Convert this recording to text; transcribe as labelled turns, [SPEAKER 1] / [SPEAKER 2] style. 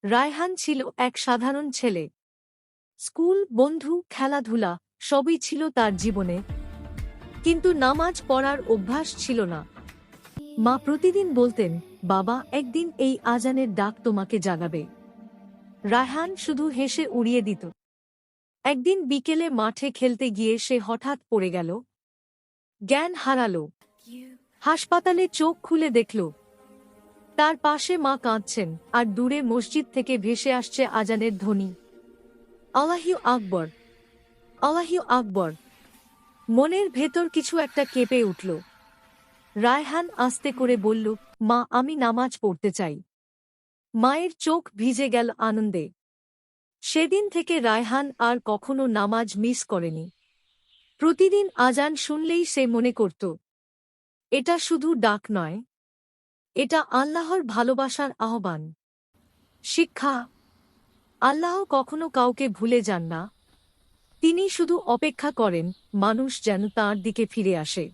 [SPEAKER 1] রায়হান ছিল এক সাধারণ ছেলে। স্কুল, বন্ধু, খেলাধুলা সবই ছিল তার জীবনে, কিন্তু নামাজ পড়ার অভ্যাস ছিল না। মা প্রতিদিন বলতেন, বাবা, একদিন এই আজানের ডাক তোমাকে জাগাবে। রায়হান শুধু হেসে উড়িয়ে দিত। একদিন বিকেলে মাঠে খেলতে গিয়ে সে হঠাৎ পড়ে গেল। জ্ঞান হারালো। হাসপাতালে চোখ খুলে দেখল তার পাশে মা কাঁদছেন, আর দূরে মসজিদ থেকে ভেসে আসছে আজানের ধ্বনি, আল্লাহু আকবর, আল্লাহু আকবর। মনের ভেতর কিছু একটা কেঁপে উঠল। রায়হান আস্তে করে বলল, মা, আমি নামাজ পড়তে চাই। মায়ের চোখ ভিজে গেল আনন্দে। সেদিন থেকে রায়হান আর কখনো নামাজ মিস করেনি। প্রতিদিন আজান শুনলেই সে মনে করত, এটা শুধু ডাক নয়, এটা আল্লাহর ভালোবাসার আহ্বান। শিক্ষা: আল্লাহ কখনো কাউকে ভুলে যান না। তিনি শুধু অপেক্ষা করেন মানুষ যেন তাঁর দিকে ফিরে আসে।